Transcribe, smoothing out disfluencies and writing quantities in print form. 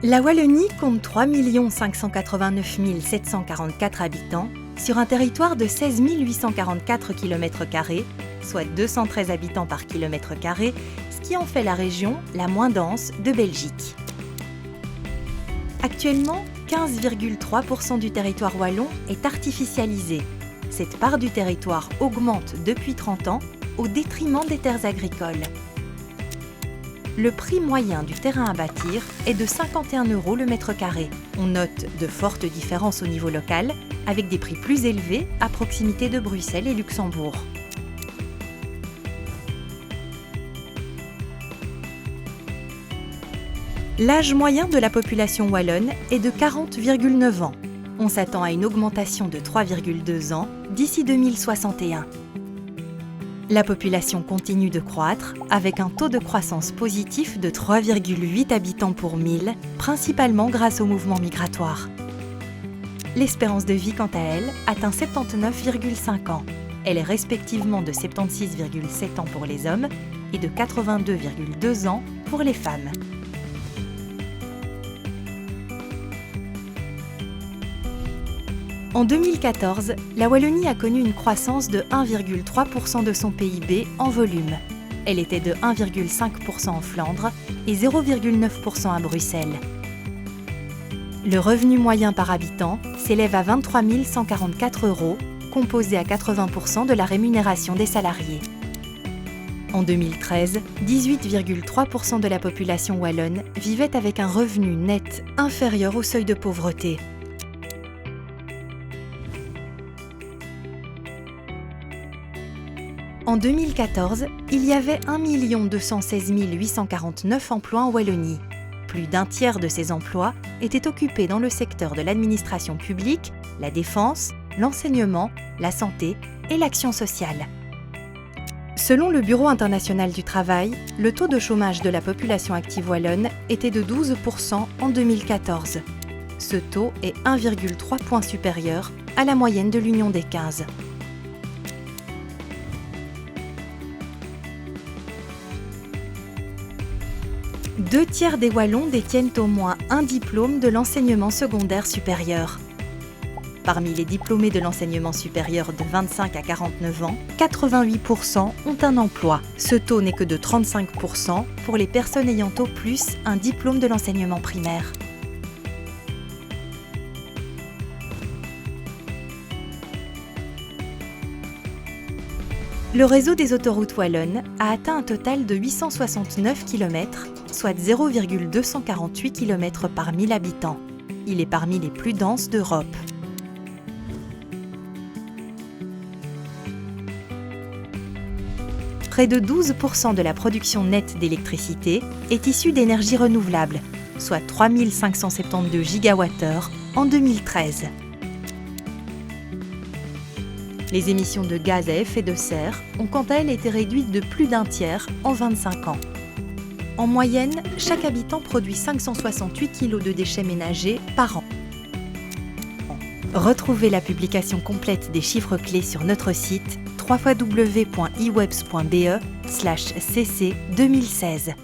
La Wallonie compte 3 589 744 habitants sur un territoire de 16 844 km², soit 213 habitants par km², ce qui en fait la région la moins dense de Belgique. Actuellement, 15,3% du territoire wallon est artificialisé. Cette part du territoire augmente depuis 30 ans au détriment des terres agricoles. Le prix moyen du terrain à bâtir est de 51 € le mètre carré. On note de fortes différences au niveau local, avec des prix plus élevés à proximité de Bruxelles et Luxembourg. L'âge moyen de la population wallonne est de 40,9 ans. On s'attend à une augmentation de 3,2 ans d'ici 2061. La population continue de croître avec un taux de croissance positif de 3,8 habitants pour 1000, principalement grâce au mouvement migratoire. L'espérance de vie, quant à elle, atteint 79,5 ans. Elle est respectivement de 76,7 ans pour les hommes et de 82,2 ans pour les femmes. En 2014, la Wallonie a connu une croissance de 1,3% de son PIB en volume. Elle était de 1,5% en Flandre et 0,9% à Bruxelles. Le revenu moyen par habitant s'élève à 23 144 €, composé à 80% de la rémunération des salariés. En 2013, 18,3% de la population wallonne vivait avec un revenu net inférieur au seuil de pauvreté. En 2014, il y avait 1 216 849 emplois en Wallonie. Plus d'un tiers de ces emplois étaient occupés dans le secteur de l'administration publique, la défense, l'enseignement, la santé et l'action sociale. Selon le Bureau international du travail, le taux de chômage de la population active wallonne était de 12% en 2014. Ce taux est 1,3 point supérieur à la moyenne de l'Union des 15. Deux tiers des Wallons détiennent au moins un diplôme de l'enseignement secondaire supérieur. Parmi les diplômés de l'enseignement supérieur de 25 à 49 ans, 88% ont un emploi. Ce taux n'est que de 35% pour les personnes ayant au plus un diplôme de l'enseignement primaire. Le réseau des autoroutes wallonnes a atteint un total de 869 km, soit 0,248 km par 1000 habitants. Il est parmi les plus denses d'Europe. Près de 12% de la production nette d'électricité est issue d'énergies renouvelables, soit 3 572 gigawattheures en 2013. Les émissions de gaz à effet de serre ont quant à elles été réduites de plus d'un tiers en 25 ans. En moyenne, chaque habitant produit 568 kg de déchets ménagers par an. Retrouvez la publication complète des chiffres clés sur notre site www.iwebs.be/cc2016.